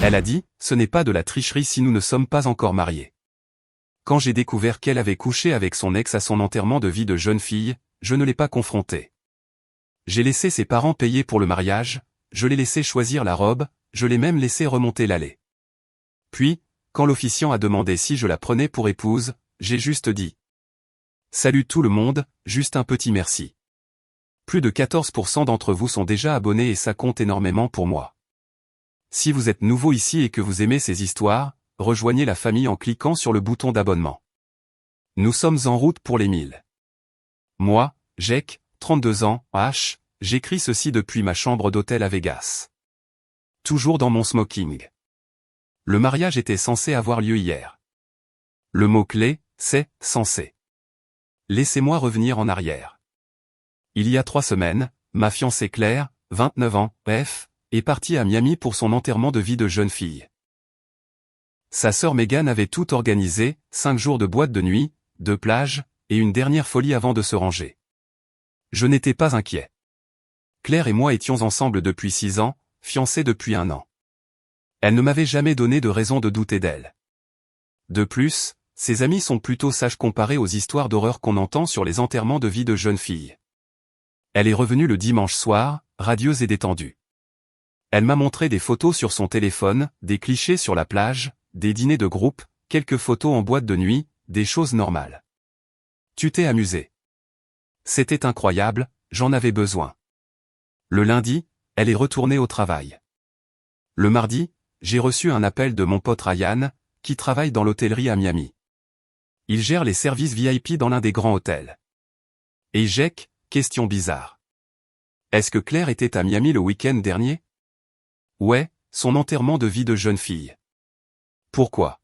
Elle a dit, ce n'est pas de la tricherie si nous ne sommes pas encore mariés. Quand j'ai découvert qu'elle avait couché avec son ex à son enterrement de vie de jeune fille, je ne l'ai pas confrontée. J'ai laissé ses parents payer pour le mariage, je l'ai laissé choisir la robe, je l'ai même laissé remonter l'allée. Puis, quand l'officiant a demandé si je la prenais pour épouse, j'ai juste dit. Salut tout le monde, juste un petit merci. Plus de 14% d'entre vous sont déjà abonnés et ça compte énormément pour moi. Si vous êtes nouveau ici et que vous aimez ces histoires, rejoignez la famille en cliquant sur le bouton d'abonnement. Nous sommes en route pour les 1000. Moi, Jake, 32 ans, j'écris ceci depuis ma chambre d'hôtel à Vegas. Toujours dans mon smoking. Le mariage était censé avoir lieu hier. Le mot-clé, c'est « censé ». Laissez-moi revenir en arrière. Il y a 3 semaines, ma fiancée Claire, 29 ans, est partie à Miami pour son enterrement de vie de jeune fille. Sa sœur Megan avait tout organisé, 5 jours de boîte de nuit, de plage, et une dernière folie avant de se ranger. Je n'étais pas inquiet. Claire et moi étions ensemble depuis 6 ans, fiancés depuis 1 an. Elle ne m'avait jamais donné de raison de douter d'elle. De plus, ses amis sont plutôt sages comparés aux histoires d'horreur qu'on entend sur les enterrements de vie de jeunes filles. Elle est revenue le dimanche soir, radieuse et détendue. Elle m'a montré des photos sur son téléphone, des clichés sur la plage, des dîners de groupe, quelques photos en boîte de nuit, des choses normales. Tu t'es amusé. C'était incroyable, j'en avais besoin. Le lundi, elle est retournée au travail. Le mardi, j'ai reçu un appel de mon pote Ryan, qui travaille dans l'hôtellerie à Miami. Il gère les services VIP dans l'un des grands hôtels. Et Jake, question bizarre. Est-ce que Claire était à Miami le week-end dernier? Ouais, son enterrement de vie de jeune fille. Pourquoi?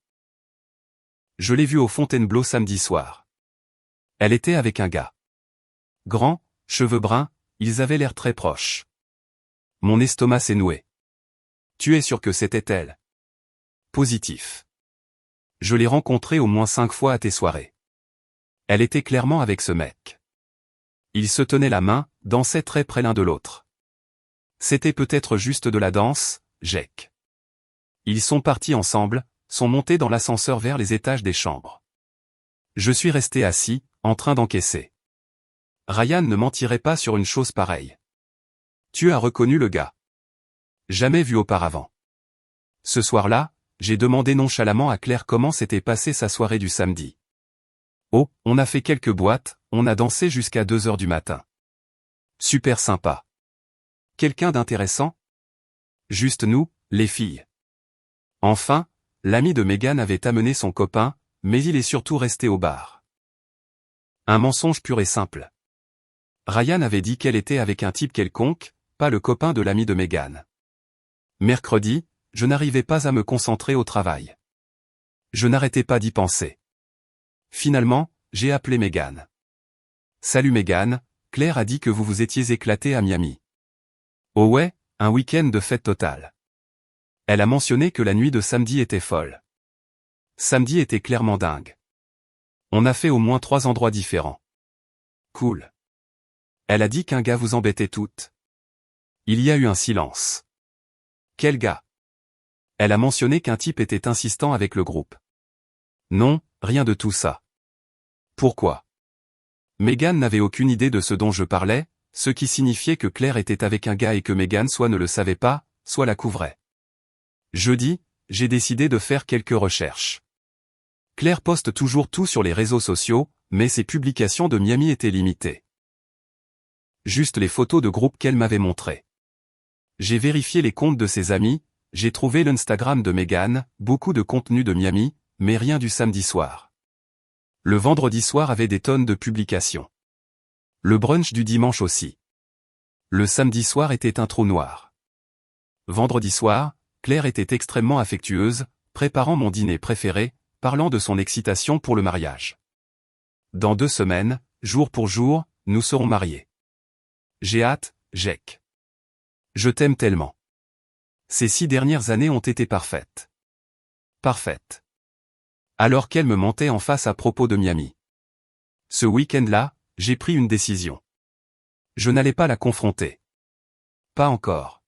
Je l'ai vue au Fontainebleau samedi soir. Elle était avec un gars. Grand, cheveux bruns, ils avaient l'air très proches. Mon estomac s'est noué. Tu es sûr que c'était elle? Positif. Je l'ai rencontrée au moins 5 fois à tes soirées. Elle était clairement avec ce mec. Ils se tenaient la main, dansaient très près l'un de l'autre. C'était peut-être juste de la danse, Jake. Ils sont partis ensemble, sont montés dans l'ascenseur vers les étages des chambres. Je suis resté assis, en train d'encaisser. Ryan ne mentirait pas sur une chose pareille. Tu as reconnu le gars. Jamais vu auparavant. Ce soir-là, j'ai demandé nonchalamment à Claire comment s'était passée sa soirée du samedi. Oh, on a fait quelques boîtes, on a dansé jusqu'à 2 heures du matin. Super sympa. Quelqu'un d'intéressant? Juste nous, les filles. Enfin, l'ami de Megan avait amené son copain, mais il est surtout resté au bar. Un mensonge pur et simple. Ryan avait dit qu'elle était avec un type quelconque, pas le copain de l'ami de Megan. Mercredi, je n'arrivais pas à me concentrer au travail. Je n'arrêtais pas d'y penser. Finalement, j'ai appelé Megan. Salut Megan, Claire a dit que vous vous étiez éclatés à Miami. Oh ouais, un week-end de fête totale. Elle a mentionné que la nuit de samedi était folle. Samedi était clairement dingue. On a fait au moins 3 endroits différents. Cool. Elle a dit qu'un gars vous embêtait toutes. Il y a eu un silence. Quel gars? Elle a mentionné qu'un type était insistant avec le groupe. Non, rien de tout ça. Pourquoi? Megan n'avait aucune idée de ce dont je parlais, ce qui signifiait que Claire était avec un gars et que Megan soit ne le savait pas, soit la couvrait. Jeudi, j'ai décidé de faire quelques recherches. Claire poste toujours tout sur les réseaux sociaux, mais ses publications de Miami étaient limitées. Juste les photos de groupe qu'elle m'avait montrées. J'ai vérifié les comptes de ses amis, j'ai trouvé l'Instagram de Megan, beaucoup de contenu de Miami, mais rien du samedi soir. Le vendredi soir avait des tonnes de publications. Le brunch du dimanche aussi. Le samedi soir était un trou noir. Vendredi soir, Claire était extrêmement affectueuse, préparant mon dîner préféré, parlant de son excitation pour le mariage. Dans 2 semaines, jour pour jour, nous serons mariés. J'ai hâte, Jake. Je t'aime tellement. Ces 6 dernières années ont été parfaites. Parfaites. Alors qu'elle me mentait en face à propos de Miami. Ce week-end-là, j'ai pris une décision. Je n'allais pas la confronter. Pas encore.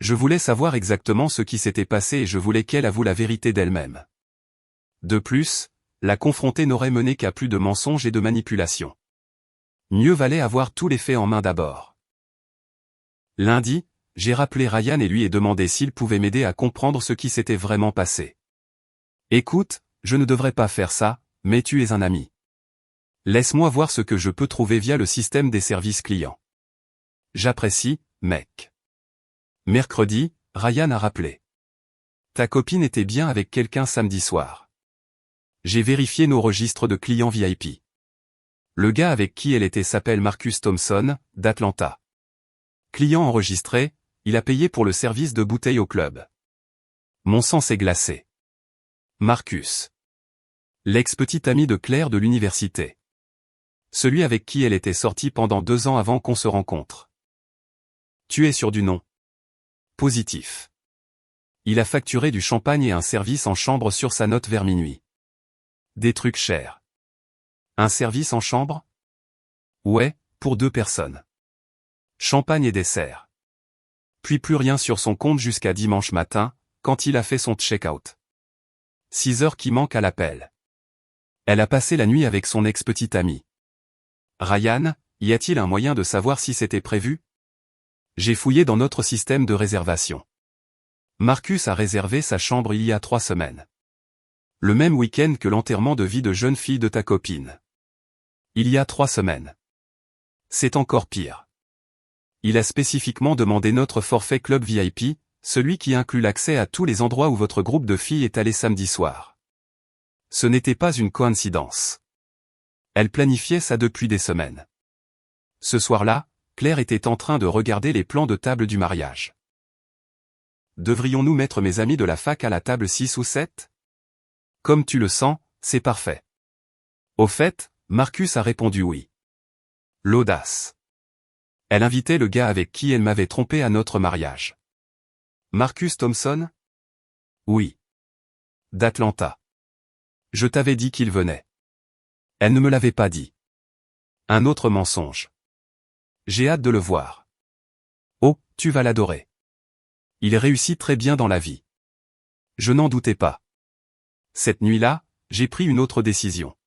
Je voulais savoir exactement ce qui s'était passé et je voulais qu'elle avoue la vérité d'elle-même. De plus, la confronter n'aurait mené qu'à plus de mensonges et de manipulations. Mieux valait avoir tous les faits en main d'abord. Lundi, j'ai rappelé Ryan et lui ai demandé s'il pouvait m'aider à comprendre ce qui s'était vraiment passé. Écoute, je ne devrais pas faire ça, mais tu es un ami. Laisse-moi voir ce que je peux trouver via le système des services clients. J'apprécie, mec. Mercredi, Ryan a rappelé. Ta copine était bien avec quelqu'un samedi soir. J'ai vérifié nos registres de clients VIP. Le gars avec qui elle était s'appelle Marcus Thompson, d'Atlanta. Client enregistré, il a payé pour le service de bouteille au club. Mon sang s'est glacé. Marcus. L'ex-petit ami de Claire de l'université. Celui avec qui elle était sortie pendant 2 ans avant qu'on se rencontre. Tu es sûr du nom? Positif. Il a facturé du champagne et un service en chambre sur sa note vers minuit. Des trucs chers. Un service en chambre? Ouais, pour 2 personnes. Champagne et dessert. Puis plus rien sur son compte jusqu'à dimanche matin, quand il a fait son check-out. 6 heures qui manquent à l'appel. Elle a passé la nuit avec son ex-petite amie. Ryan, y a-t-il un moyen de savoir si c'était prévu? J'ai fouillé dans notre système de réservation. Marcus a réservé sa chambre il y a 3 semaines. Le même week-end que l'enterrement de vie de jeune fille de ta copine. Il y a 3 semaines. C'est encore pire. Il a spécifiquement demandé notre forfait club VIP, celui qui inclut l'accès à tous les endroits où votre groupe de filles est allé samedi soir. Ce n'était pas une coïncidence. Elle planifiait ça depuis des semaines. Ce soir-là, Claire était en train de regarder les plans de table du mariage. Devrions-nous mettre mes amis de la fac à la table 6 ou 7? Comme tu le sens, c'est parfait. Au fait, Marcus a répondu oui. L'audace. Elle invitait le gars avec qui elle m'avait trompé à notre mariage. Marcus Thompson? Oui. D'Atlanta. Je t'avais dit qu'il venait. Elle ne me l'avait pas dit. Un autre mensonge. J'ai hâte de le voir. Oh, tu vas l'adorer. Il réussit très bien dans la vie. Je n'en doutais pas. Cette nuit-là, j'ai pris une autre décision.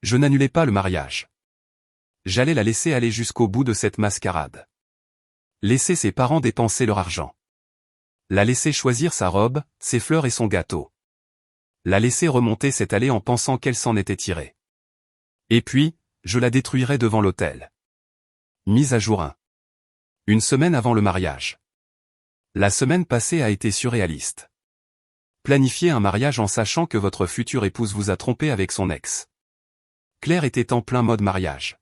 Je n'annulais pas le mariage. J'allais la laisser aller jusqu'au bout de cette mascarade. Laisser ses parents dépenser leur argent. La laisser choisir sa robe, ses fleurs et son gâteau. La laisser remonter cette allée en pensant qu'elle s'en était tirée. Et puis, je la détruirais devant l'autel. Mise à jour 1. Une semaine avant le mariage. La semaine passée a été surréaliste. Planifier un mariage en sachant que votre future épouse vous a trompé avec son ex. Claire était en plein mode mariage.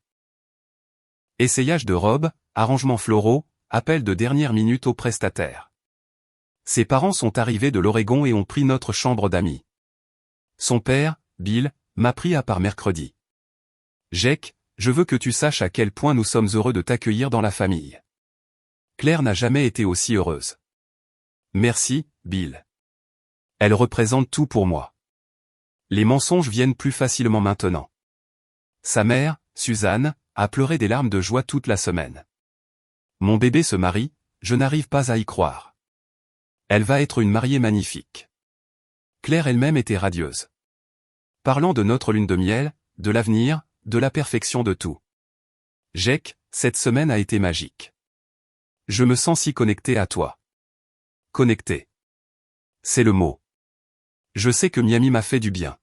Essayage de robe, arrangements floraux, appel de dernière minute au prestataire. Ses parents sont arrivés de l'Oregon et ont pris notre chambre d'amis. Son père, Bill, m'a pris à part mercredi. Jake, je veux que tu saches à quel point nous sommes heureux de t'accueillir dans la famille. Claire n'a jamais été aussi heureuse. Merci, Bill. Elle représente tout pour moi. Les mensonges viennent plus facilement maintenant. Sa mère, Suzanne, a pleuré des larmes de joie toute la semaine. Mon bébé se marie, je n'arrive pas à y croire. Elle va être une mariée magnifique. Claire elle-même était radieuse. Parlant de notre lune de miel, de l'avenir, de la perfection de tout. Jake, cette semaine a été magique. Je me sens si connecté à toi. Connecté. C'est le mot. Je sais que Miami m'a fait du bien.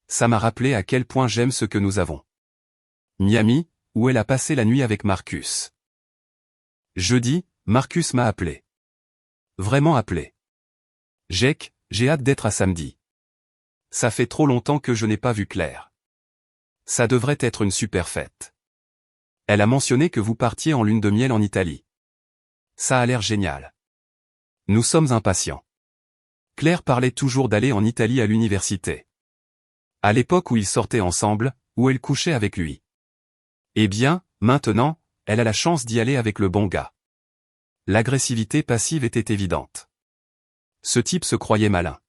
Ça m'a rappelé à quel point j'aime ce que nous avons. Miami, où elle a passé la nuit avec Marcus. Jeudi, Marcus m'a appelé. Vraiment appelé. Jake, j'ai hâte d'être à samedi. Ça fait trop longtemps que je n'ai pas vu Claire. Ça devrait être une super fête. Elle a mentionné que vous partiez en lune de miel en Italie. Ça a l'air génial. Nous sommes impatients. Claire parlait toujours d'aller en Italie à l'université. À l'époque où ils sortaient ensemble, où elle couchait avec lui. Eh bien, maintenant, elle a la chance d'y aller avec le bon gars. L'agressivité passive était évidente. Ce type se croyait malin.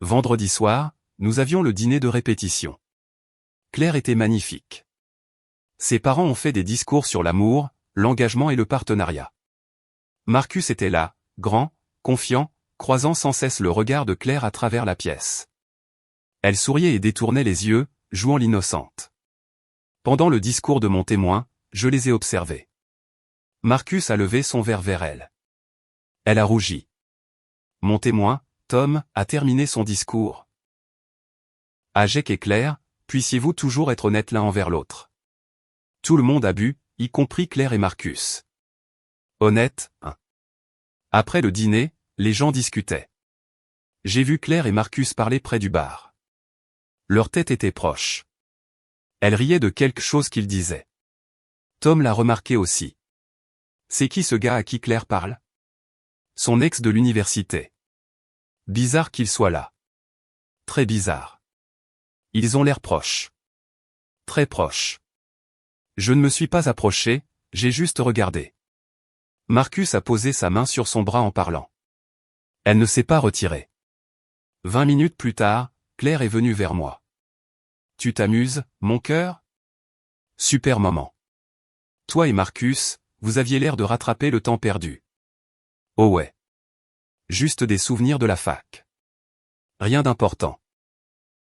Vendredi soir, nous avions le dîner de répétition. Claire était magnifique. Ses parents ont fait des discours sur l'amour, l'engagement et le partenariat. Marcus était là, grand, confiant, croisant sans cesse le regard de Claire à travers la pièce. Elle souriait et détournait les yeux, jouant l'innocente. Pendant le discours de mon témoin, je les ai observés. Marcus a levé son verre vers elle. Elle a rougi. Mon témoin, Tom, a terminé son discours. À Jake et Claire, puissiez-vous toujours être honnêtes l'un envers l'autre. Tout le monde a bu, y compris Claire et Marcus. Honnête, hein. Après le dîner, les gens discutaient. J'ai vu Claire et Marcus parler près du bar. Leurs têtes étaient proches. Elle riait de quelque chose qu'ils disaient. Tom l'a remarqué aussi. C'est qui ce gars à qui Claire parle? Son ex de l'université. Bizarre qu'il soit là. Très bizarre. Ils ont l'air proches. Très proches. Je ne me suis pas approché, j'ai juste regardé. Marcus a posé sa main sur son bras en parlant. Elle ne s'est pas retirée. 20 minutes plus tard, Claire est venue vers moi. Tu t'amuses, mon cœur? Super moment. Toi et Marcus, vous aviez l'air de rattraper le temps perdu. Oh ouais. Juste des souvenirs de la fac. Rien d'important.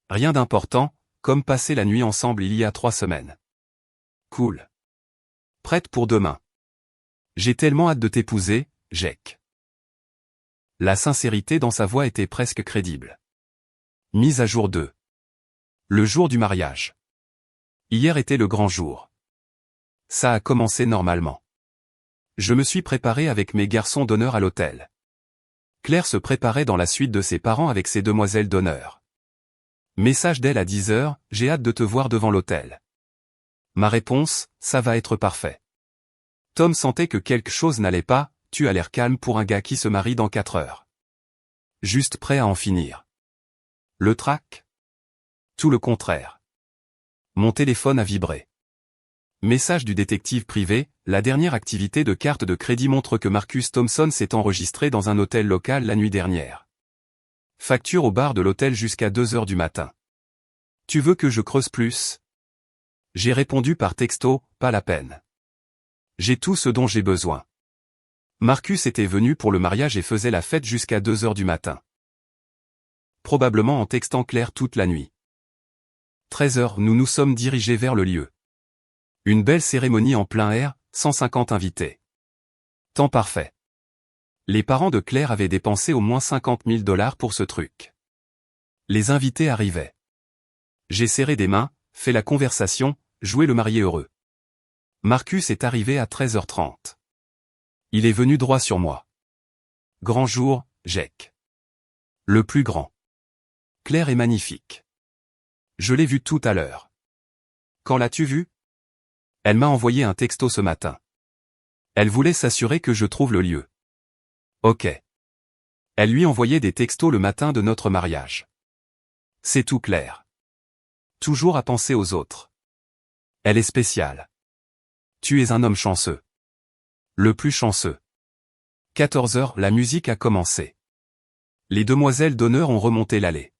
Rien d'important, comme passer la nuit ensemble il y a 3 semaines. Cool. Prête pour demain. J'ai tellement hâte de t'épouser, Jake. La sincérité dans sa voix était presque crédible. Mise à jour 2. Le jour du mariage. Hier était le grand jour. Ça a commencé normalement. Je me suis préparé avec mes garçons d'honneur à l'hôtel. Claire se préparait dans la suite de ses parents avec ses demoiselles d'honneur. Message d'elle à 10h, j'ai hâte de te voir devant l'hôtel. Ma réponse, ça va être parfait. Tom sentait que quelque chose n'allait pas, tu as l'air calme pour un gars qui se marie dans 4 heures. Juste prêt à en finir. Le trac? Tout le contraire. Mon téléphone a vibré. Message du détective privé, la dernière activité de carte de crédit montre que Marcus Thompson s'est enregistré dans un hôtel local la nuit dernière. Facture au bar de l'hôtel jusqu'à 2h du matin. Tu veux que je creuse plus? J'ai répondu par texto, pas la peine. J'ai tout ce dont j'ai besoin. Marcus était venu pour le mariage et faisait la fête jusqu'à 2h du matin. Probablement en textant Claire toute la nuit. 13h, nous nous sommes dirigés vers le lieu. Une belle cérémonie en plein air, 150 invités. Temps parfait. Les parents de Claire avaient dépensé au moins 50 000 $ pour ce truc. Les invités arrivaient. J'ai serré des mains, fait la conversation, joué le marié heureux. Marcus est arrivé à 13h30. Il est venu droit sur moi. Grand jour, Jake. Le plus grand. Claire est magnifique. Je l'ai vue tout à l'heure. Quand l'as-tu vue? Elle m'a envoyé un texto ce matin. Elle voulait s'assurer que je trouve le lieu. Ok. Elle lui envoyait des textos le matin de notre mariage. C'est tout clair. Toujours à penser aux autres. Elle est spéciale. Tu es un homme chanceux. Le plus chanceux. 14h, la musique a commencé. Les demoiselles d'honneur ont remonté l'allée.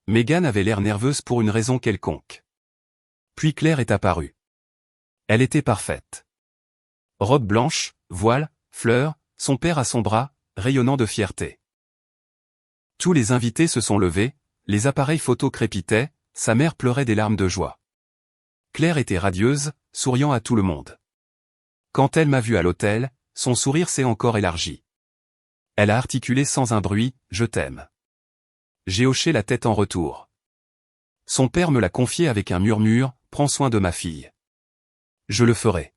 Megan avait l'air nerveuse pour une raison quelconque. Puis Claire est apparue. Elle était parfaite. Robe blanche, voile, fleurs, son père à son bras, rayonnant de fierté. Tous les invités se sont levés, les appareils photo crépitaient, sa mère pleurait des larmes de joie. Claire était radieuse, souriant à tout le monde. Quand elle m'a vu à l'hôtel, son sourire s'est encore élargi. Elle a articulé sans un bruit, « Je t'aime ». J'ai hoché la tête en retour. Son père me l'a confié avec un murmure, « Prends soin de ma fille ». Je le ferai.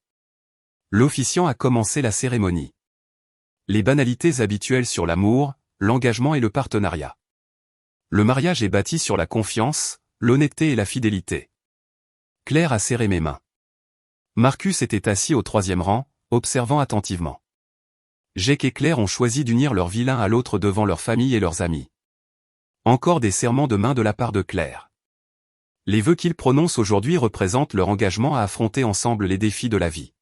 L'officiant a commencé la cérémonie. Les banalités habituelles sur l'amour, l'engagement et le partenariat. Le mariage est bâti sur la confiance, l'honnêteté et la fidélité. Claire a serré mes mains. Marcus était assis au 3e rang, observant attentivement. Jake et Claire ont choisi d'unir leur vie l'un à l'autre devant leur famille et leurs amis. Encore des serments de main de la part de Claire. Les vœux qu'ils prononcent aujourd'hui représentent leur engagement à affronter ensemble les défis de la vie.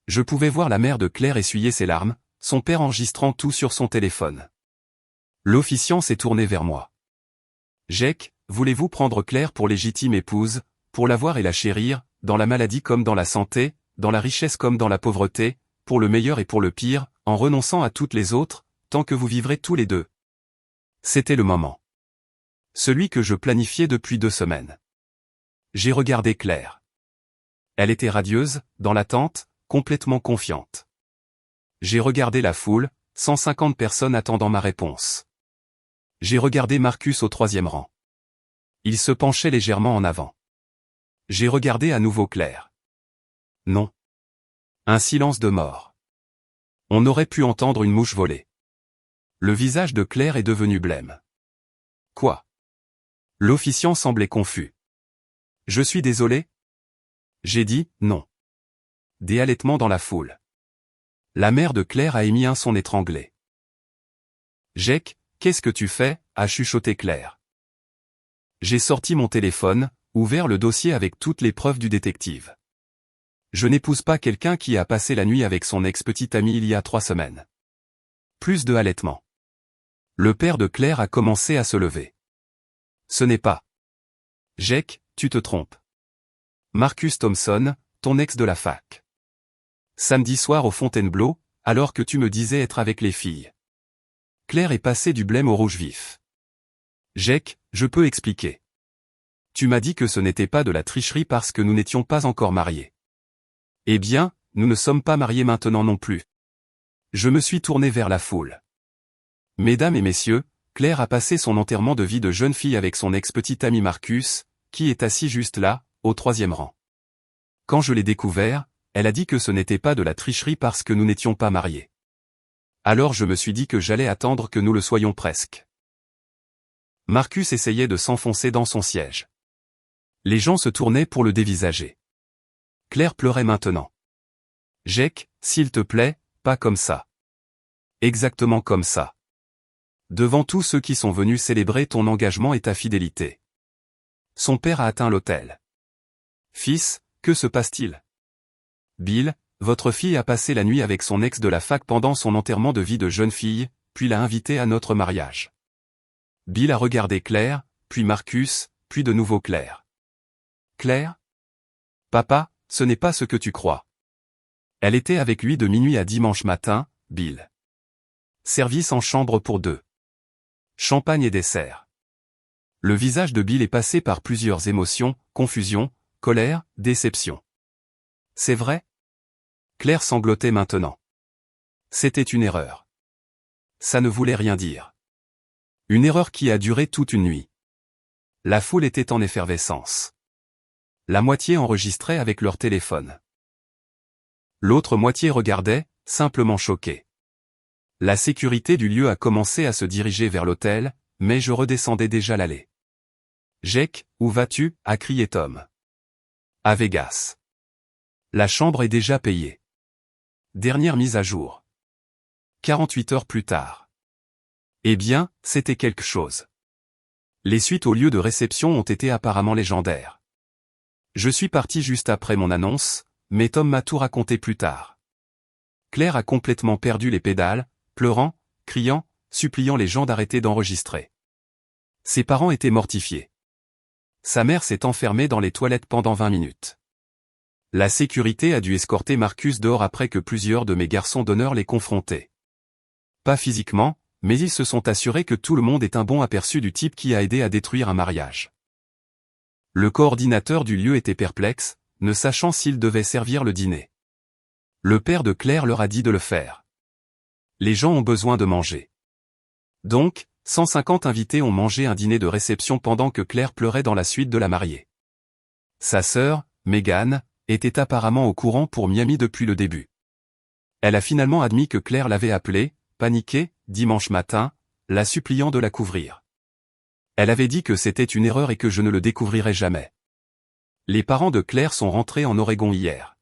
Je pouvais voir la mère de Claire essuyer ses larmes, son père enregistrant tout sur son téléphone. L'officiant s'est tourné vers moi. « Jake, voulez-vous prendre Claire pour légitime épouse, pour la voir et la chérir, dans la maladie comme dans la santé, dans la richesse comme dans la pauvreté, pour le meilleur et pour le pire, en renonçant à toutes les autres, tant que vous vivrez tous les deux. C'était le moment. Celui que je planifiais depuis 2 semaines. J'ai regardé Claire. Elle était radieuse, dans l'attente, complètement confiante. J'ai regardé la foule, 150 personnes attendant ma réponse. J'ai regardé Marcus au 3e rang. Il se penchait légèrement en avant. J'ai regardé à nouveau Claire. Non. Un silence de mort. On aurait pu entendre une mouche voler. Le visage de Claire est devenu blême. Quoi? L'officiant semblait confus. Je suis désolé? J'ai dit, non. Des halètements dans la foule. La mère de Claire a émis un son étranglé. Jake, qu'est-ce que tu fais? A chuchoté Claire. J'ai sorti mon téléphone, ouvert le dossier avec toutes les preuves du détective. Je n'épouse pas quelqu'un qui a passé la nuit avec son ex-petite amie il y a 3 semaines. Plus de halètements. Le père de Claire a commencé à se lever. Ce n'est pas. Jake, tu te trompes. Marcus Thompson, ton ex de la fac. Samedi soir au Fontainebleau, alors que tu me disais être avec les filles. Claire est passée du blême au rouge vif. Jake, je peux expliquer. Tu m'as dit que ce n'était pas de la tricherie parce que nous n'étions pas encore mariés. Eh bien, nous ne sommes pas mariés maintenant non plus. Je me suis tourné vers la foule. Mesdames et messieurs, Claire a passé son enterrement de vie de jeune fille avec son ex-petit ami Marcus, qui est assis juste là, au 3e rang. Quand je l'ai découvert, elle a dit que ce n'était pas de la tricherie parce que nous n'étions pas mariés. Alors je me suis dit que j'allais attendre que nous le soyons presque. Marcus essayait de s'enfoncer dans son siège. Les gens se tournaient pour le dévisager. Claire pleurait maintenant. Jake, s'il te plaît, pas comme ça. Exactement comme ça. Devant tous ceux qui sont venus célébrer ton engagement et ta fidélité. Son père a atteint l'autel. Fils, que se passe-t-il? Bill, votre fille a passé la nuit avec son ex de la fac pendant son enterrement de vie de jeune fille, puis l'a invité à notre mariage. Bill a regardé Claire, puis Marcus, puis de nouveau Claire. Claire? Papa, ce n'est pas ce que tu crois. Elle était avec lui de minuit à dimanche matin, Bill. Service en chambre pour 2. Champagne et dessert. Le visage de Bill est passé par plusieurs émotions, confusion, colère, déception. C'est vrai? Claire sanglotait maintenant. C'était une erreur. Ça ne voulait rien dire. Une erreur qui a duré toute une nuit. La foule était en effervescence. La moitié enregistrait avec leur téléphone. L'autre moitié regardait, simplement choquée. La sécurité du lieu a commencé à se diriger vers l'hôtel, mais je redescendais déjà l'allée. Jake, où vas-tu? A crié Tom. À Vegas. La chambre est déjà payée. Dernière mise à jour. 48 heures plus tard. Eh bien, c'était quelque chose. Les suites au lieu de réception ont été apparemment légendaires. Je suis parti juste après mon annonce, mais Tom m'a tout raconté plus tard. Claire a complètement perdu les pédales, pleurant, criant, suppliant les gens d'arrêter d'enregistrer. Ses parents étaient mortifiés. Sa mère s'est enfermée dans les toilettes pendant 20 minutes. La sécurité a dû escorter Marcus dehors après que plusieurs de mes garçons d'honneur l'aient confronté. Pas physiquement, mais ils se sont assurés que tout le monde ait un bon aperçu du type qui a aidé à détruire un mariage. Le coordinateur du lieu était perplexe, ne sachant s'il devait servir le dîner. Le père de Claire leur a dit de le faire. Les gens ont besoin de manger. Donc, 150 invités ont mangé un dîner de réception pendant que Claire pleurait dans la suite de la mariée. Sa sœur, Megan, était apparemment au courant pour Miami depuis le début. Elle a finalement admis que Claire l'avait appelée, paniquée, dimanche matin, la suppliant de la couvrir. Elle avait dit que c'était une erreur et que je ne le découvrirais jamais. Les parents de Claire sont rentrés en Oregon hier.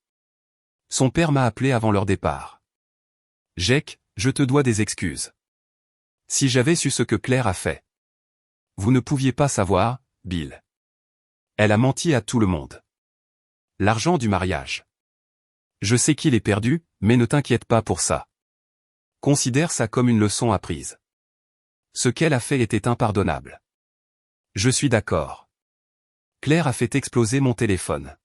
Son père m'a appelé avant leur départ. Jake, je te dois des excuses. Si j'avais su ce que Claire a fait. Vous ne pouviez pas savoir, Bill. Elle a menti à tout le monde. L'argent du mariage. Je sais qu'il est perdu, mais ne t'inquiète pas pour ça. Considère ça comme une leçon apprise. Ce qu'elle a fait était impardonnable. Je suis d'accord. Claire a fait exploser mon téléphone.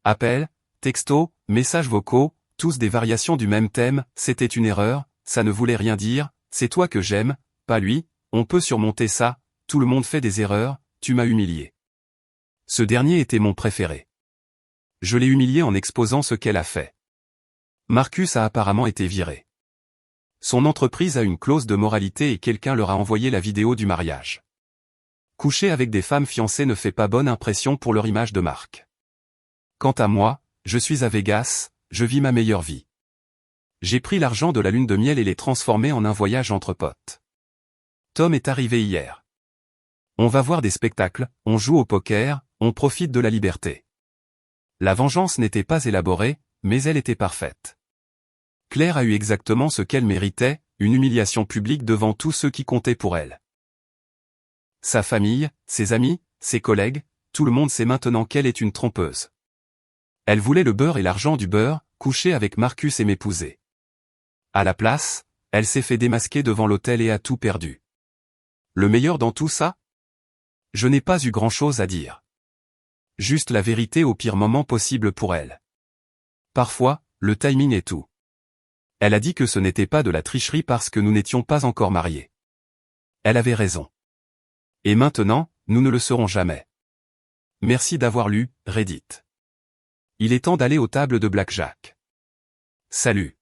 Appels, textos, messages vocaux, tous des variations du même thème, c'était une erreur, ça ne voulait rien dire, c'est toi que j'aime, pas lui, on peut surmonter ça, tout le monde fait des erreurs, tu m'as humilié. Ce dernier était mon préféré. Je l'ai humilié en exposant ce qu'elle a fait. Marcus a apparemment été viré. Son entreprise a une clause de moralité et quelqu'un leur a envoyé la vidéo du mariage. Coucher avec des femmes fiancées ne fait pas bonne impression pour leur image de marque. Quant à moi, je suis à Vegas, je vis ma meilleure vie. J'ai pris l'argent de la lune de miel et l'ai transformé en un voyage entre potes. Tom est arrivé hier. On va voir des spectacles, on joue au poker, on profite de la liberté. La vengeance n'était pas élaborée, mais elle était parfaite. Claire a eu exactement ce qu'elle méritait, une humiliation publique devant tous ceux qui comptaient pour elle. Sa famille, ses amis, ses collègues, tout le monde sait maintenant qu'elle est une trompeuse. Elle voulait le beurre et l'argent du beurre, coucher avec Marcus et m'épouser. À la place, elle s'est fait démasquer devant l'hôtel et a tout perdu. Le meilleur dans tout ça? Je n'ai pas eu grand-chose à dire. Juste la vérité au pire moment possible pour elle. Parfois, le timing est tout. Elle a dit que ce n'était pas de la tricherie parce que nous n'étions pas encore mariés. Elle avait raison. Et maintenant, nous ne le serons jamais. Merci d'avoir lu, Reddit. Il est temps d'aller aux tables de blackjack. Salut.